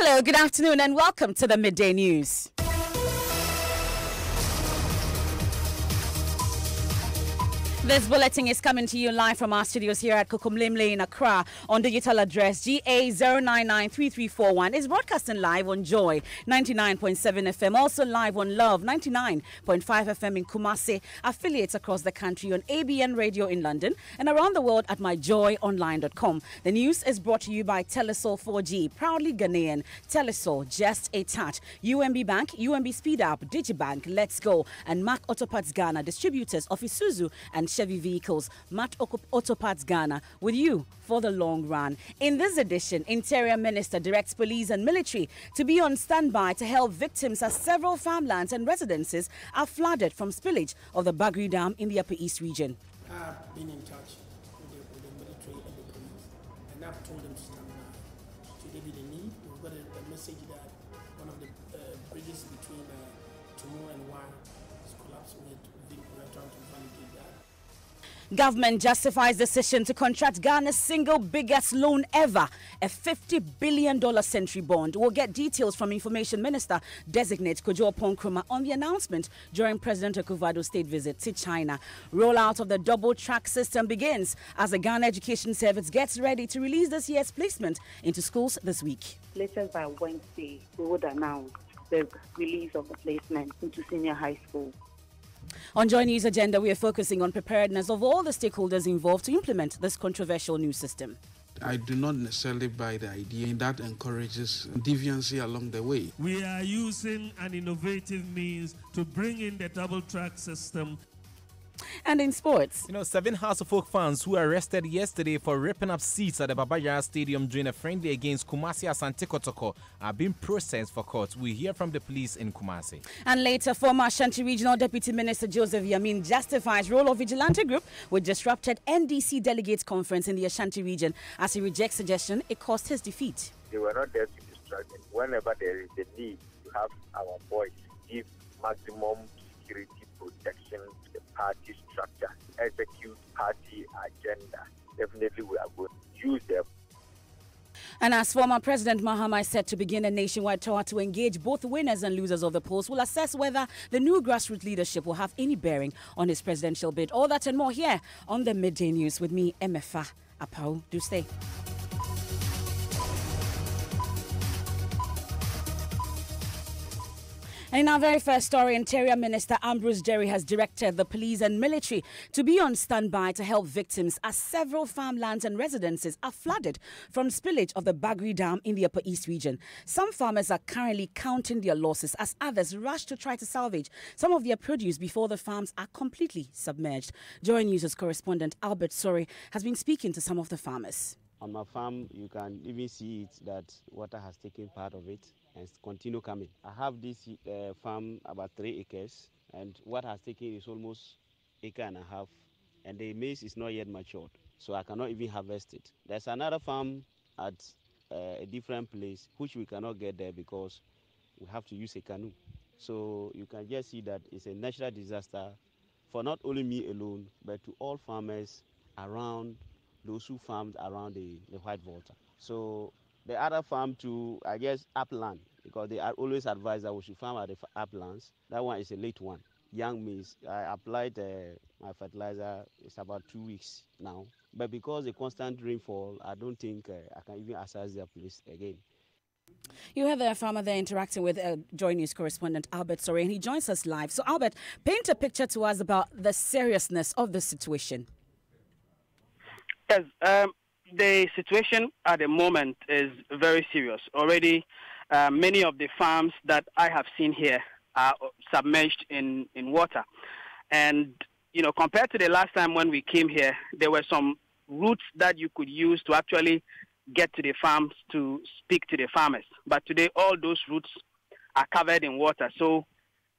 Hello, good afternoon, and welcome to the Midday News. This bulletin is coming to you live from our studios here at Kokomlemle in Accra on digital address GA0993341. It's broadcasting live on Joy 99.7 FM, also live on Love 99.5 FM in Kumasi, affiliates across the country on ABN Radio in London and around the world at myjoyonline.com. The news is brought to you by Telesol 4G, proudly Ghanaian. Telesol, just a touch. UMB Bank, UMB Speed Up, Digibank, Let's Go, and Mac Autoparts Ghana, distributors of Isuzu and Chevy vehicles. Matt Autoparts Ghana, with you for the long run. In this edition, Interior Minister directs police and military to be on standby to help victims as several farmlands and residences are flooded from spillage of the Bagri Dam in the Upper East region. I've been in touch with the military and the police, and I've told them to stand by. Should there be the need, we've got a message that one of the bridges between Tumu and Wan is collapsed. We're trying to validate that. Government justifies decision to contract Ghana's single biggest loan ever, a $50 billion century bond. We'll get details from Information Minister Designate Kojo Ponkroma on the announcement during President Akufo-Addo's state visit to China. Rollout of the double track system begins as the Ghana Education Service gets ready to release this year's placement into schools this week. Latest by Wednesday, we would announce the release of the placement into senior high school. On Joy News Agenda, we are focusing on preparedness of all the stakeholders involved to implement this controversial new system. I do not necessarily buy the idea that encourages deviancy along the way. We are using an innovative means to bring in the double track system. And in sports, 7 House of Folk fans who were arrested yesterday for ripping up seats at the Baba Yara Stadium during a friendly against Kumasi Asante Kotoko are being processed for court. We hear from the police in Kumasi. And later, former Ashanti Regional Deputy Minister Joseph Yamin justifies role of vigilante group with disrupted NDC delegates conference in the Ashanti region as he rejects suggestion it caused his defeat. They were not there to distract them. Whenever there is a need to have our boys give maximum security protection to the party structure, execute party agenda, definitely we are going to use them. And as former President Mahama is set to begin a nationwide tour to engage both winners and losers of the polls, will assess whether the new grassroots leadership will have any bearing on his presidential bid. All that and more here on the Midday News with me, Emefa Apau. Do stay. And in our very first story, Interior Minister Ambrose Jerry has directed the police and military to be on standby to help victims as several farmlands and residences are flooded from spillage of the Bagri Dam in the Upper East region. Some farmers are currently counting their losses as others rush to try to salvage some of their produce before the farms are completely submerged. Joy News' correspondent Albert Sori has been speaking to some of the farmers. On my farm, you can even see it that water has taken part of it and continue coming. I have this farm about 3 acres, and what has taken is almost 1.5 acres, and the maize is not yet matured, so I cannot even harvest it. There's another farm at a different place which we cannot get there because we have to use a canoe. So you can just see that it's a natural disaster for not only me alone, but to all farmers around those who farmed around the White Volta. So the other farm too, I guess upland, because they are always advised that we should farm at the uplands. That one is a late one, young maize. I applied my fertilizer, it's about 2 weeks now. But because the constant rainfall, I don't think I can even access their place again. You have a farmer there interacting with Joy News correspondent Albert Sori, and he joins us live. So Albert, paint a picture to us about the seriousness of the situation. Yes, the situation at the moment is very serious. Already, many of the farms that I have seen here are submerged in water. And, compared to the last time when we came here, there were some routes that you could use to actually get to the farms to speak to the farmers. But today, all those routes are covered in water. So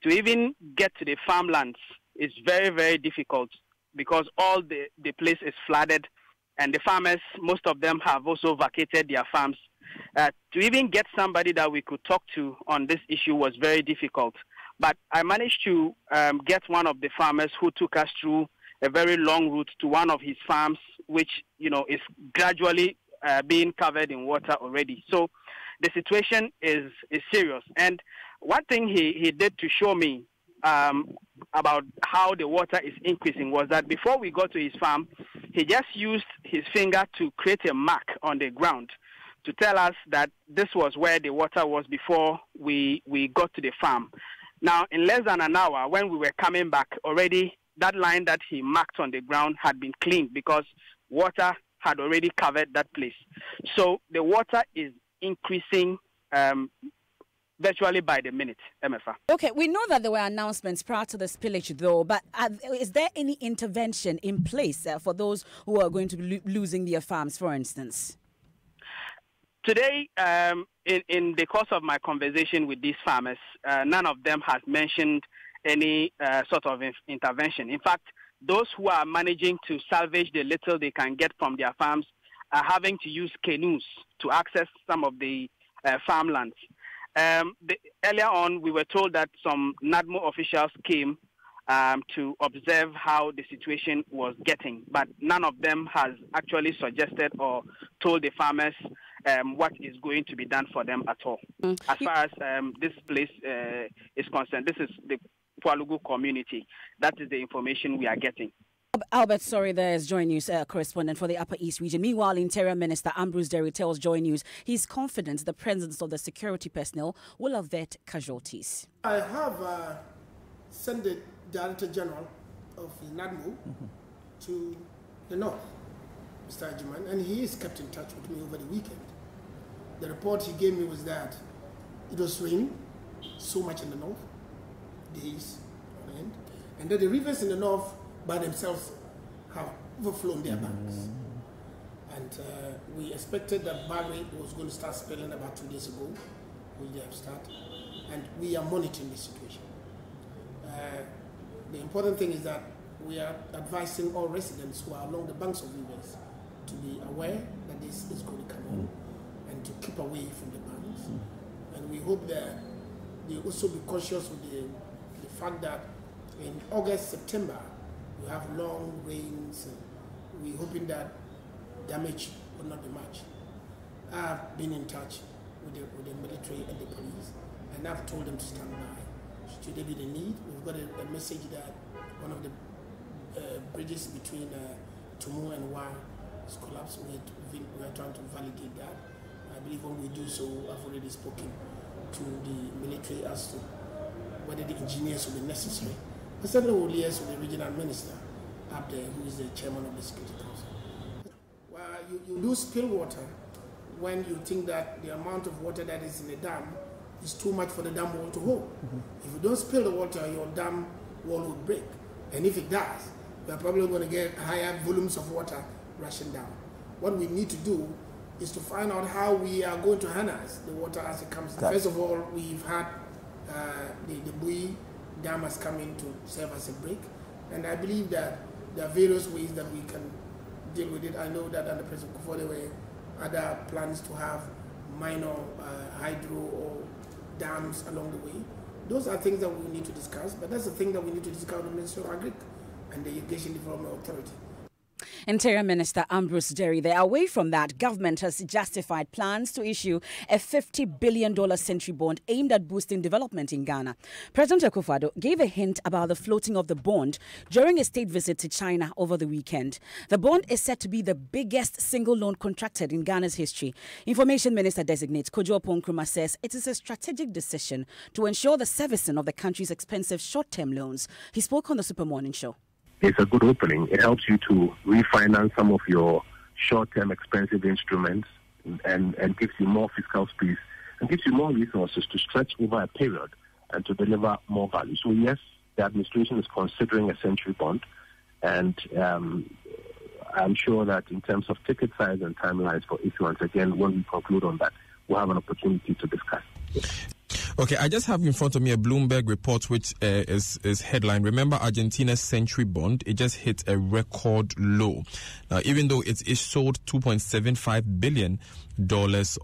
to even get to the farmlands is very, very difficult because all the place is flooded. And the farmers, most of them have also vacated their farms. To even get somebody that we could talk to on this issue was very difficult. But I managed to get one of the farmers who took us through a very long route to one of his farms, which, is gradually being covered in water already. So the situation is serious. And one thing he did to show me about how the water is increasing was that before we got to his farm, he just used his finger to create a mark on the ground to tell us that this was where the water was before we got to the farm. Now, in less than an hour, when we were coming back, already that line that he marked on the ground had been cleaned because water had already covered that place. So the water is increasing virtually by the minute, MFA. Okay, we know that there were announcements prior to the spillage, though, but is there any intervention in place for those who are going to be losing their farms, for instance? Today, in the course of my conversation with these farmers, none of them has mentioned any sort of intervention. In fact, those who are managing to salvage the little they can get from their farms are having to use canoes to access some of the farmlands. Earlier on, we were told that some NADMO officials came to observe how the situation was getting, but none of them has actually suggested or told the farmers what is going to be done for them at all. As far as this place is concerned, this is the Pualugu community. That is the information we are getting. Albert Sorry there is Joy News correspondent for the Upper East region. Meanwhile, Interior Minister Ambrose Derry tells Joy News he's confident the presence of the security personnel will avert casualties. I have sent the Director General of NADMO to the north, Mr. Ajiman, and he is kept in touch with me over the weekend. The report he gave me was that it was raining so much in the north, days on end, and that the rivers in the north by themselves have overflown their banks. And we expected that Barry was going to start spilling about 2 days ago, which they have started, and we are monitoring the situation. The important thing is that we are advising all residents who are along the banks of rivers to be aware that this is going to come on and to keep away from the banks. And we hope that they also be conscious of the fact that in August, September, we have long rains, and we're hoping that damage will not be much. I've been in touch with the military and the police, and I've told them to stand by. Should there be the need, we've got a message that one of the bridges between Tumu and Wa is collapsed. We are trying to validate that. I believe when we do so, I've already spoken to the military as to whether the engineers will be necessary. I certainly will liaise with the regional minister up there, who is the chairman of the Security Council. Well, you do spill water when you think that the amount of water that is in the dam is too much for the dam wall to hold. If you don't spill the water, your dam wall will break. And if it does, we are probably going to get higher volumes of water rushing down. What we need to do is to find out how we are going to harness the water as it comes. First of all, we've had the Bui Dam has come in to serve as a break, and I believe that there are various ways that we can deal with it. I know that under President Kufuor there were other plans to have minor hydro or dams along the way. Those are things that we need to discuss, but that's the thing that we need to discuss with the Ministry of Agric and the Irrigation Development Authority. Interior Minister Ambrose Derry there. Away from that, government has justified plans to issue a $50 billion century bond aimed at boosting development in Ghana. President Akufo-Addo gave a hint about the floating of the bond during a state visit to China over the weekend. The bond is said to be the biggest single loan contracted in Ghana's history. Information Minister Designate Kojo Oppong-Nkrumah says it is a strategic decision to ensure the servicing of the country's expensive short-term loans. He spoke on the Super Morning Show. It's a good opening. It helps you to refinance some of your short-term expensive instruments and gives you more fiscal space and gives you more resources to stretch over a period and to deliver more value. So yes, the administration is considering a century bond, and I'm sure that in terms of ticket size and timelines for issuance, again, when we conclude on that, we'll have an opportunity to discuss. Okay, I just have in front of me a Bloomberg report which is headline. Remember Argentina's century bond? It just hit a record low. Now, even though it sold $2.75 billion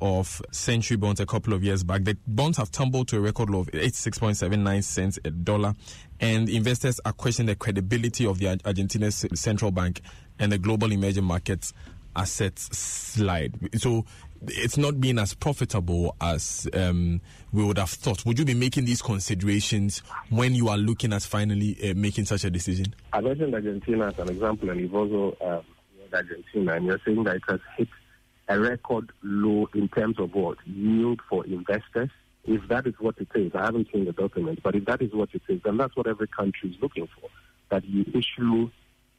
of century bonds a couple of years back, the bonds have tumbled to a record low of 86.79 cents a dollar, and investors are questioning the credibility of the Argentina's central bank and the global emerging markets assets slide. So it's not being as profitable as we would have thought. Would you be making these considerations when you are looking at finally making such a decision? I mentioned Argentina as an example, and you've also Argentina, and you're saying that it has hit a record low in terms of what? Yield for investors. If that is what it is, I haven't seen the document, but if that is what it is, then that's what every country is looking for, that you issue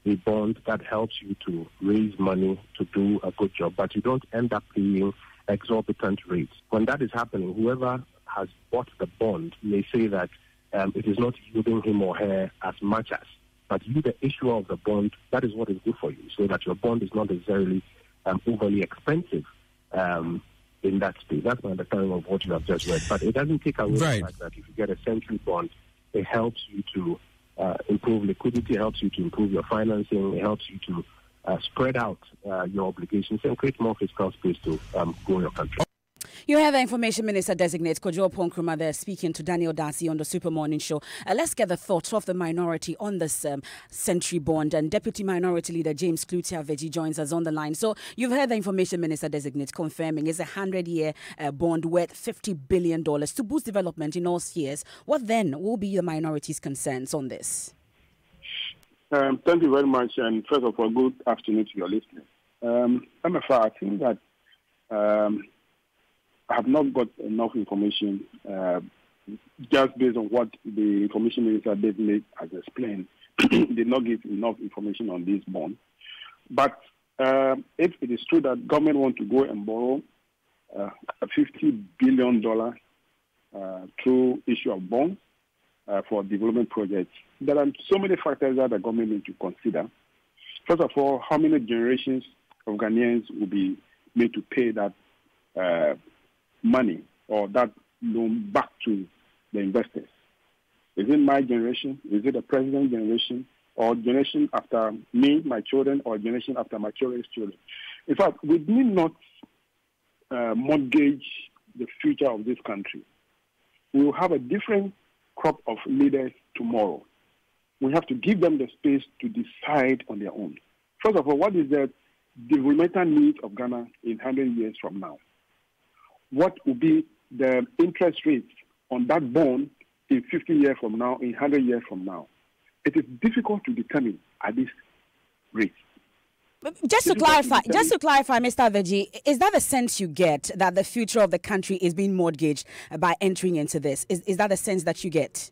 a bond that helps you to raise money to do a good job, but you don't end up paying exorbitant rates. When that is happening, whoever has bought the bond may say that it is not yielding him or her as much as, but you, the issuer of the bond, that is what is good for you, so that your bond is not necessarily overly expensive in that space. That's my understanding of what you have just read. But it doesn't take away the fact that if you get a century bond, it helps you to improve liquidity, it helps you to improve your financing, it helps you to spread out your obligations and create more fiscal space to grow your country. You have the Information Minister Designate Kojo Ponkrumah there speaking to Daniel Darcy on the Super Morning Show. Let's get the thoughts of the minority on this century bond. And Deputy Minority Leader James Klutia-Veggie joins us on the line. So you've heard the Information Minister Designate confirming it's a 100-year bond worth $50 billion to boost development in all spheres. What then will be the minority's concerns on this? Thank you very much. And first of all, good afternoon to your listeners. MFR, I think that I have not got enough information just based on what the Information Minister David has explained. Did not give enough information on this bond. But if it is true that government want to go and borrow a $50 billion through issue of bonds for development projects, there are so many factors that the government need to consider. First of all, how many generations of Ghanaians will be made to pay that money or that loan back to the investors? Is it my generation? Is it the president's generation? Or generation after me, my children, or generation after my children's children? In fact, we need not mortgage the future of this country. We will have a different crop of leaders tomorrow. We have to give them the space to decide on their own. First of all, what is the developmental needs of Ghana in 100 years from now? What will be the interest rates on that bond in 50 years from now, in 100 years from now? It is difficult to determine at this rate. Just to clarify, Mr. Veggie, is that the sense you get that the future of the country is being mortgaged by entering into this? Is that the sense that you get?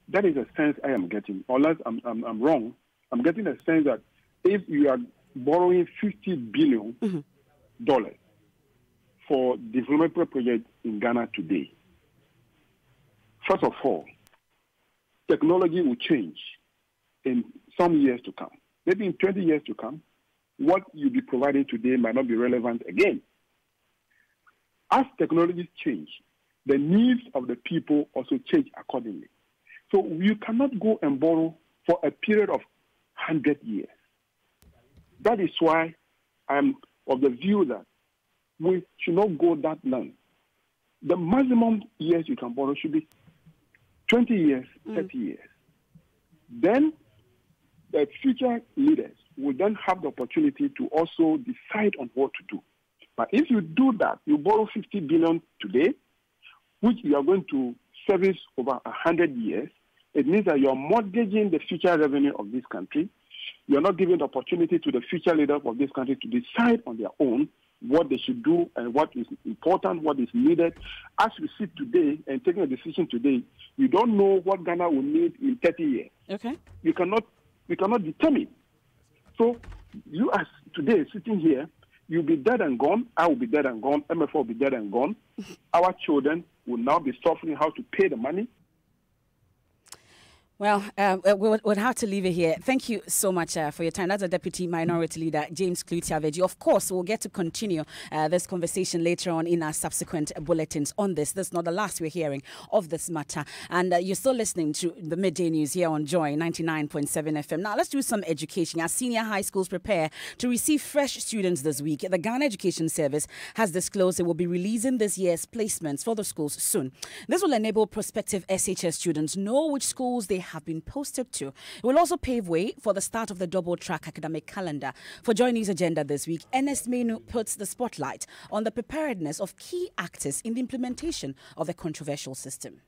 That is a sense I am getting. Unless I'm wrong, I'm getting a sense that if you are borrowing $50 billion for development projects in Ghana today, first of all, technology will change in some years to come. Maybe in 20 years to come, what you'll be providing today might not be relevant again. As technologies change, the needs of the people also change accordingly. So you cannot go and borrow for a period of 100 years. That is why I'm of the view that we should not go that long. The maximum years you can borrow should be 20 years, 30 years. Then the future leaders will then have the opportunity to also decide on what to do. But if you do that, you borrow $50 billion today, which you are going to service over 100 years, it means that you are mortgaging the future revenue of this country. You are not giving the opportunity to the future leaders of this country to decide on their own what they should do and what is important, what is needed. As we sit today and taking a decision today, you don't know what Ghana will need in 30 years. Okay. We cannot determine. So you as today sitting here, you'll be dead and gone, I will be dead and gone, MFO will be dead and gone. Our children will now be suffering how to pay the money. Well, we'll have to leave it here. Thank you so much for your time. That's the Deputy Minority Leader, James Klutia-Veggie. Of course, we'll get to continue this conversation later on in our subsequent bulletins on this. This is not the last we're hearing of this matter. And you're still listening to the Midday News here on Joy 99.7 FM. Now, let's do some education. As senior high schools prepare to receive fresh students this week, the Ghana Education Service has disclosed it will be releasing this year's placements for the schools soon. This will enable prospective SHS students know which schools they have been posted to. It will also pave way for the start of the double-track academic calendar. For Joy News Agenda this week, Ernest Menu puts the spotlight on the preparedness of key actors in the implementation of the controversial system.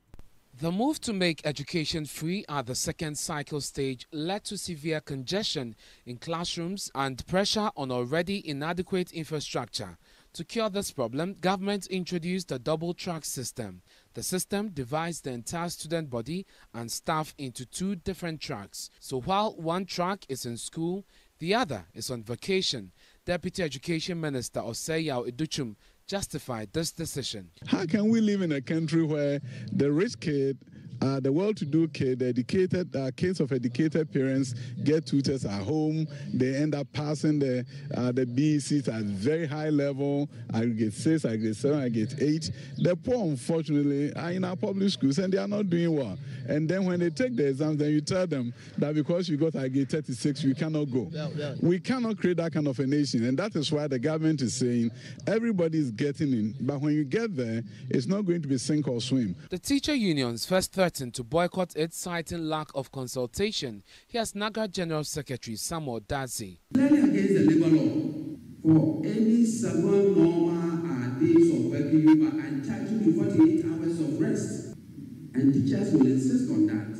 The move to make education free at the second cycle stage led to severe congestion in classrooms and pressure on already inadequate infrastructure. To cure this problem, government introduced a double-track system. The system divides the entire student body and staff into two different tracks. So while one track is in school, the other is on vacation. Deputy Education Minister Osei Iduchum justified this decision. How can we live in a country where the rich kid, the well-to-do kid, the educated kids of educated parents get tutors at home? They end up passing the BECs at very high level, aggregate 6, aggregate 7, aggregate 8. The poor, unfortunately, are in our public schools and they are not doing well. And then when they take the exams, then you tell them that because you got aggregate 36, you cannot go. We cannot create that kind of a nation, and that is why the government is saying everybody is getting in, but when you get there, it's not going to be sink or swim. The teacher unions first threatened to boycott it, citing lack of consultation. Here's NAGA General Secretary Samuel Dazi. Clearly against the labor law, for any 7 normal days of working, you are entitled to 48 hours of rest, and teachers will insist on that.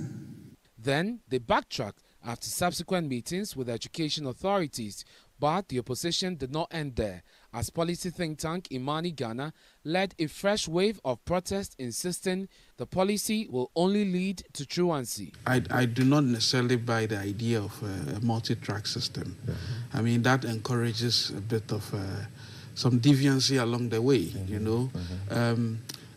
Then they backtracked after subsequent meetings with education authorities. But the opposition did not end there, as policy think tank Imani Ghana led a fresh wave of protest, insisting the policy will only lead to truancy. I do not necessarily buy the idea of a multi-track system. I mean, that encourages a bit of some deviancy along the way, you know.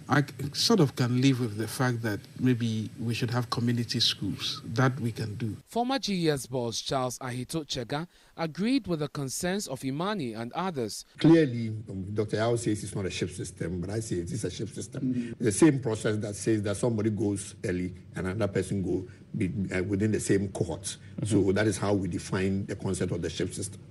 I sort of can live with the fact that maybe we should have community schools. That we can do. Former GES boss Charles Ahito Chega agreed with the concerns of Imani and others. Clearly, Dr. Yao says it's not a shift system, but I say it is a shift system. The same process that says that somebody goes early and another person goes within the same cohort. So that is how we define the concept of the shift system.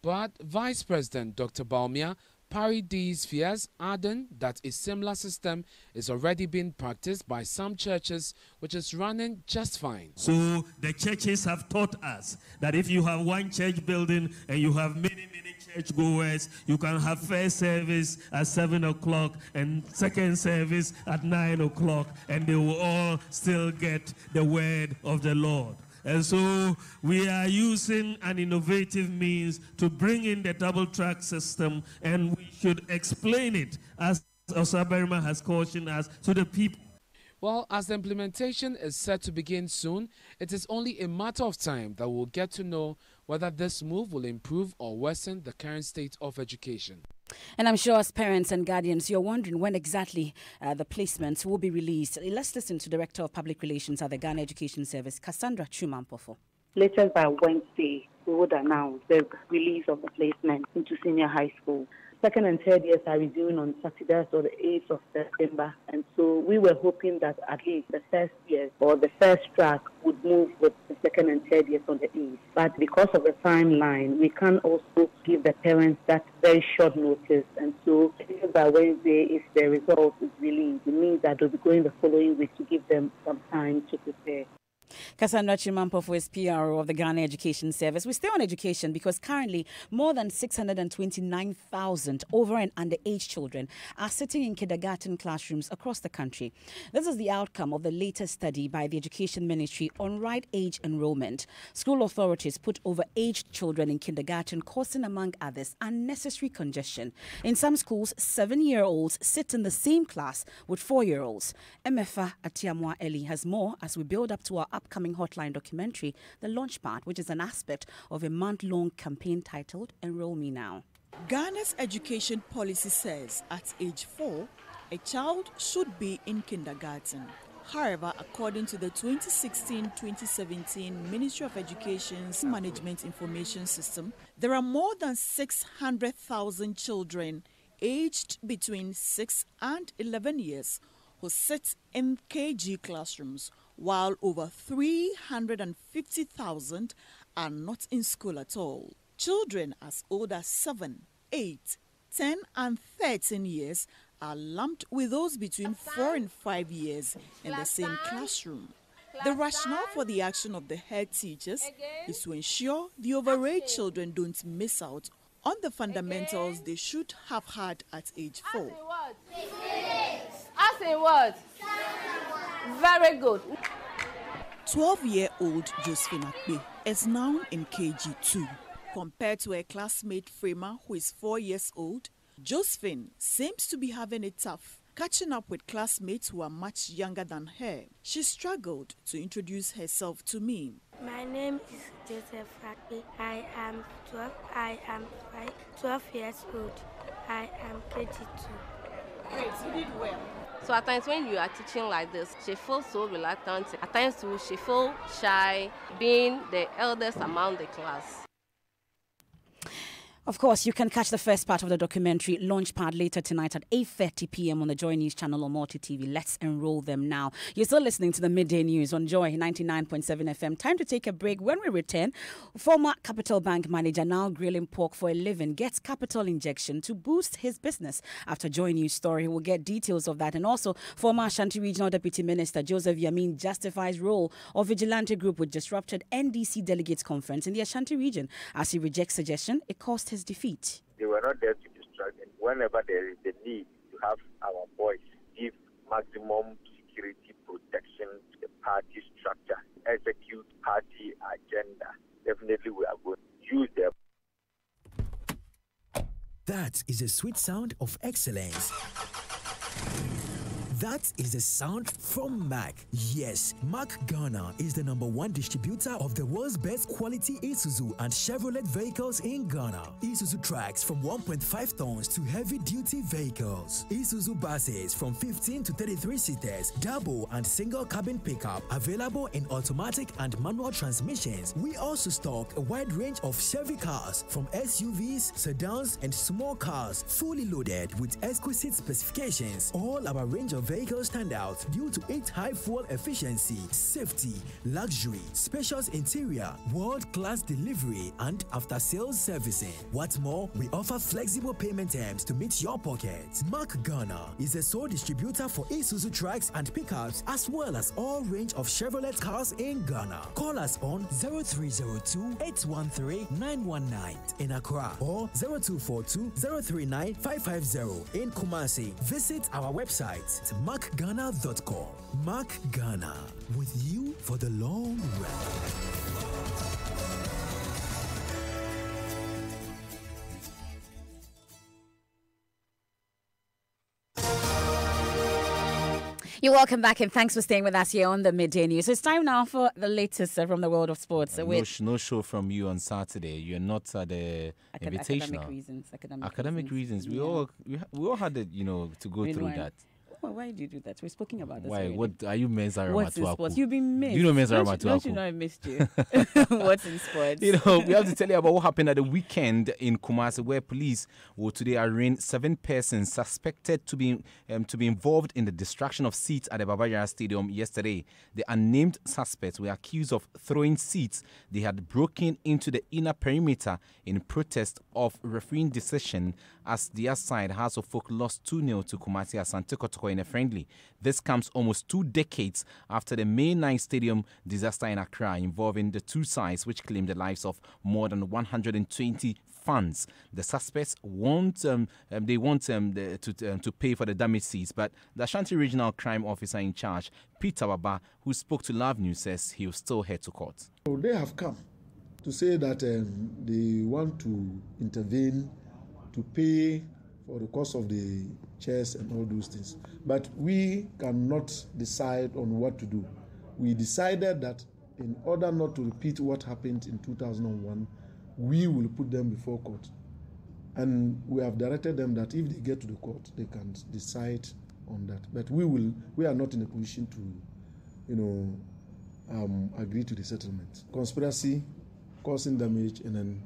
But Vice President Dr. Baumia parried these fears, adding that a similar system is already being practiced by some churches, which is running just fine. So the churches have taught us that if you have one church building and you have many churchgoers, you can have first service at 7 o'clock and second service at 9 o'clock, and they will all still get the word of the Lord. And so we are using an innovative means to bring in the double-track system, and we should explain it, as Osaberima has cautioned us, to the people. Well, as the implementation is set to begin soon, it is only a matter of time that we'll get to know whether this move will improve or worsen the current state of education. And I'm sure as parents and guardians, you're wondering when exactly the placements will be released. Let's listen to Director of Public Relations at the Ghana Education Service, Cassandra Chumampofo. Latest by Wednesday, we would announce the release of the placement into senior high school. Second and third years are resuming on Saturday, so the 8th of September. And so we were hoping that at least the first year or the first track would move with the second and third years on the 8th. But because of the timeline, we can also give the parents that very short notice. And so by Wednesday, if the result is released, it means that they'll be going the following week to give them some time to prepare. Cassandra Chimampofo is PRO of the Ghana Education Service. We stay on education because currently more than 629,000 over and underage children are sitting in kindergarten classrooms across the country. This is the outcome of the latest study by the Education Ministry on right age enrollment. School authorities put overaged children in kindergarten, causing, among others, unnecessary congestion. In some schools, 7-year-olds sit in the same class with 4-year-olds. MFA Atiamwa Eli has more as we build up to our upcoming hotline documentary, The Launchpad, which is an aspect of a month-long campaign titled Enroll Me Now. Ghana's education policy says at age 4, a child should be in kindergarten. However, according to the 2016-2017 Ministry of Education's Management Information System, there are more than 600,000 children aged between 6 and 11 years who sit in KG classrooms, while over 350,000 are not in school at all. Children as old as 7, 8, 10 and 13 years are lumped with those between 4 and 5 years in the same classroom. The rationale for the action of the head teachers is to ensure the overage children don't miss out on the fundamentals they should have had at age 4. As in what? Very good. 12-year-old Josephine Akpe is now in KG2. Compared to her classmate Frema, who is 4 years old, Josephine seems to be having it tough, catching up with classmates who are much younger than her. She struggled to introduce herself to me. My name is Joseph Akpe. I am 12. I am 12 years old. I am KG2. Great, you did well. So at times when you are teaching like this, she feels so reluctant. At times too, she feels shy, being the eldest among the class. Of course, you can catch the first part of the documentary Launchpad later tonight at 8:30 p.m. on the Joy News channel or Multi TV. Let's enroll them now. You're still listening to the Midday News on Joy 99.7 FM. Time to take a break. When we return, former Capital Bank manager, now grilling pork for a living, gets capital injection to boost his business. After Joy News story, we'll get details of that. And also, former Ashanti Regional Deputy Minister Joseph Yamin justifies role of vigilante group which disrupted NDC delegates conference in the Ashanti region. As he rejects suggestion, it cost his defeat. They were not there to distract, and whenever there is the need to have our voice give maximum security protection to the party structure, execute party agenda, definitely we are going to use them. That is a sweet sound of excellence. That is the sound from Mack. Yes, Mack Ghana is the #1 distributor of the world's best quality Isuzu and Chevrolet vehicles in Ghana. Isuzu trucks from 1.5 tons to heavy-duty vehicles. Isuzu buses from 15 to 33 seaters, double and single cabin pickup, available in automatic and manual transmissions. We also stock a wide range of Chevy cars from SUVs, sedans, and small cars, fully loaded with exquisite specifications. All our range of vehicles stand out due to its high fuel efficiency, safety, luxury, spacious interior, world-class delivery, and after-sales servicing. What's more, we offer flexible payment terms to meet your pocket. Mack Ghana is a sole distributor for Isuzu trucks and pickups, as well as all range of Chevrolet cars in Ghana. Call us on 0302-813-919 in Accra or 0242-039-550 in Kumasi. Visit our website MackGhana.com. Mack Ghana, with you for the long run. You're welcome back and thanks for staying with us here on the Midday News. It's time now for the latest from the world of sports. No show from you on Saturday. You're not at the Invitational. Academic reasons. We all had to go through that. Why did you do that? We've spoken about this. Why? Already. What are you, Mensara What's in sports? You've been missed. You know Mensara Matuaku. Don't you know I missed you? What's in sports? We have to tell you about what happened at the weekend in Kumasi, where police will today arraign 7 persons suspected to be involved in the destruction of seats at the Baba Yara Stadium yesterday. The unnamed suspects were accused of throwing seats they had broken into the inner perimeter in protest of refereeing decision as their side, House of Folk, lost 2-0 to Kumasi Asante Kotoko in a friendly. This comes almost 2 decades after the May 9 stadium disaster in Accra involving the two sides, which claimed the lives of more than 120 fans. The suspects want to pay for the damaged seats, but the Ashanti Regional Crime Officer in charge, Peter Baba, who spoke to Love News, says he will still head to court. So they have come to say that they want to intervene to pay for the cost of the chairs and all those things. But we cannot decide on what to do. We decided that in order not to repeat what happened in 2001, we will put them before court. And we have directed them that if they get to the court, they can decide on that. But we are not in a position to, agree to the settlement. Conspiracy, causing damage, and then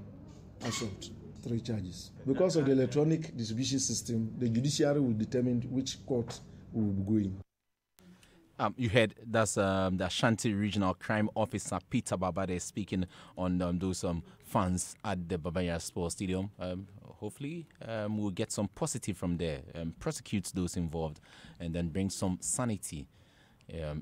assault. 3 charges. Because of the electronic distribution system, the judiciary will determine which court we will be going. You heard that's the Ashanti Regional Crime Officer Peter Babade speaking on those fans at the Baba Yara Sports Stadium. Hopefully, we'll get some positive from there, prosecute those involved, and then bring some sanity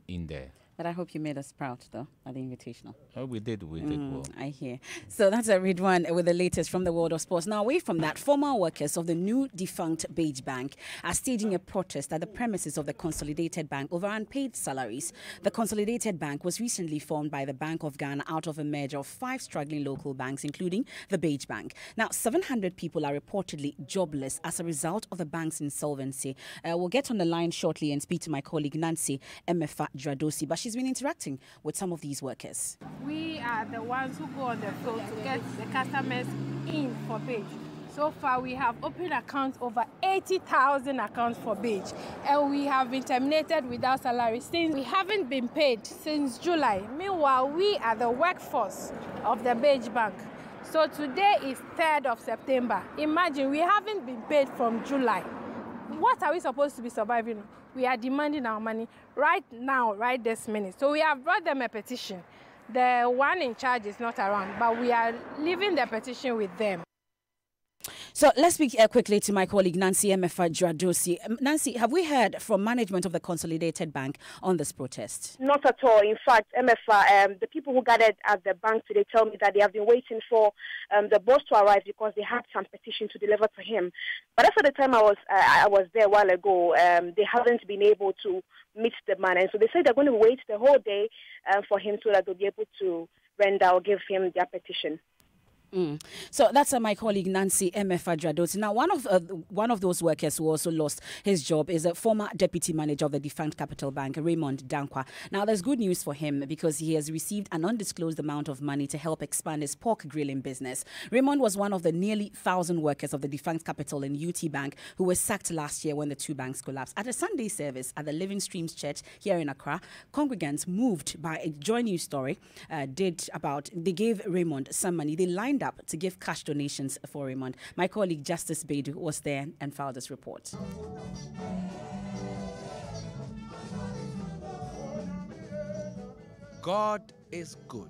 in there. But I hope you made us proud, though, at the Invitational. Oh, we did well. I hear. So that's a read one with the latest from the world of sports. Now, away from that, former workers of the new defunct Beige Bank are staging a protest at the premises of the Consolidated Bank over unpaid salaries. The Consolidated Bank was recently formed by the Bank of Ghana out of a merger of 5 struggling local banks, including the Beige Bank. Now, 700 people are reportedly jobless as a result of the bank's insolvency. We'll get on the line shortly and speak to my colleague Nancy Emefa Dradosi, but she's been interacting with some of these workers. We are the ones who go on the field to get the customers in for Beige. So far, we have opened accounts, over 80,000 accounts for Beige, and we have been terminated without salary since we haven't been paid since July. Meanwhile, we are the workforce of the Beige Bank. So today is 3rd of September. Imagine we haven't been paid from July. What are we supposed to be surviving? We are demanding our money right now, right this minute. So we have brought them a petition. The one in charge is not around, but we are leaving the petition with them. So let's speak quickly to my colleague Nancy Emefa Dradosi. Nancy, have we heard from management of the Consolidated Bank on this protest? Not at all. In fact, Emefa, the people who gathered at the bank today tell me that they have been waiting for the boss to arrive because they had some petition to deliver to him. But after the time I was there a while ago, they haven't been able to meet the man. And so they said they're going to wait the whole day for him so that they'll be able to render or give him their petition. So that's my colleague Nancy Emefa Dradosi. Now, one of those workers who also lost his job is a former deputy manager of the defunct Capital Bank, Raymond Dankwa. Now, there's good news for him because he has received an undisclosed amount of money to help expand his pork grilling business. Raymond was one of the nearly 1,000 workers of the defunct Capital and UT Bank who were sacked last year when the two banks collapsed. At a Sunday service at the Living Streams Church here in Accra, congregants moved by a Joy News story they gave Raymond some money. They lined up to give cash donations for Raymond. My colleague Justice Bedu was there and filed this report. God is good.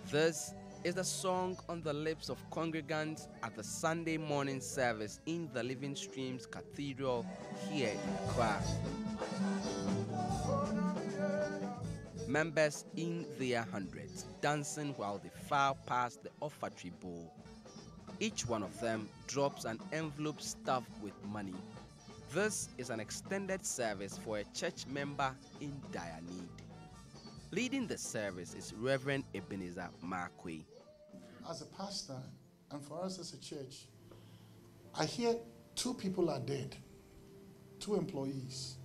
This is the song on the lips of congregants at the Sunday morning service in the Living Streams Cathedral here in Accra. Members in their hundreds dancing while they file past the offertory bowl. Each one of them drops an envelope stuffed with money. This is an extended service for a church member in dire need. Leading the service is Reverend Ebenezer Markwe. As a pastor, and for us as a church, I hear 2 people are dead. 2 employees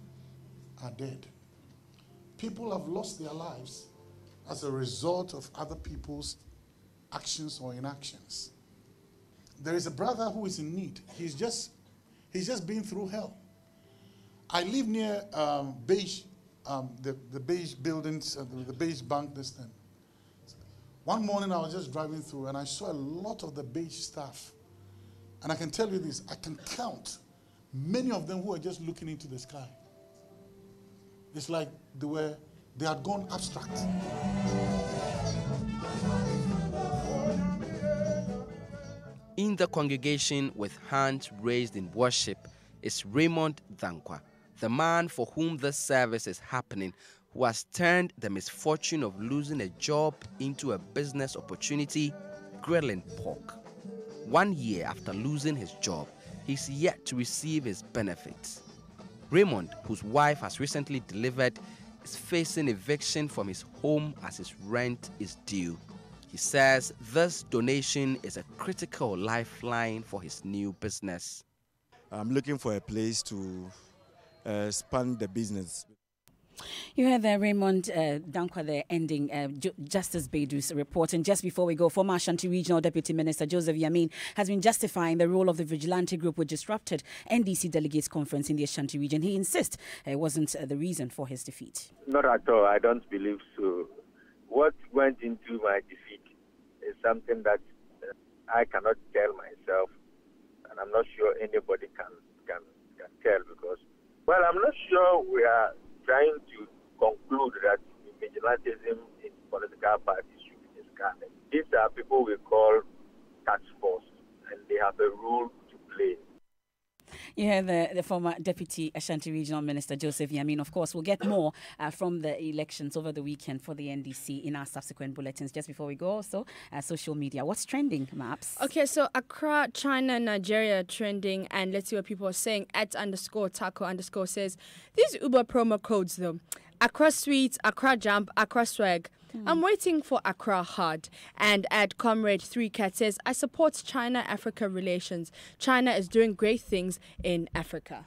are dead. People have lost their lives as a result of other people's actions or inactions. There is a brother who is in need. He's just been through hell. I live near Beige, the Beige buildings, the Beige Bank this time. One morning I was just driving through and I saw a lot of the Beige staff. And I can tell you this, I can count many of them who are just looking into the sky. It's like they had gone abstract. In the congregation with hands raised in worship is Raymond Dankwa, the man for whom this service is happening, who has turned the misfortune of losing a job into a business opportunity, grilling pork. 1 year after losing his job, he's yet to receive his benefits. Raymond, whose wife has recently delivered, is facing eviction from his home as his rent is due. He says this donation is a critical lifeline for his new business. I'm looking for a place to expand the business. You heard there Raymond Dankwa there ending Justice Bedu's report. And just before we go, former Ashanti Regional Deputy Minister Joseph Yamin has been justifying the role of the vigilante group which disrupted NDC delegates conference in the Ashanti region. He insists it wasn't the reason for his defeat. Not at all. I don't believe so. What went into my defeat is something that I cannot tell myself, and I'm not sure anybody can tell because, well, I'm not sure we are trying to conclude that vigilantism in political parties should be discarded. These are people we call task force, and they have a role to play. You hear the former Deputy Ashanti Regional Minister Joseph Yamin. Of course, we'll get more from the elections over the weekend for the NDC in our subsequent bulletins. Just before we go, also, social media. What's trending, Maps? Okay, so Accra, China, Nigeria trending, and let's see what people are saying. @_taco_ says, these Uber promo codes though. Accra Sweets, Accra Jump, Accra Swag. I'm waiting for Accra Hard. And Comrade 3Cat says, I support China-Africa relations. China is doing great things in Africa.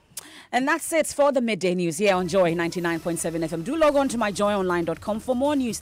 And that's it for the Midday News here on Joy 99.7 FM. Do log on to myjoyonline.com for more news.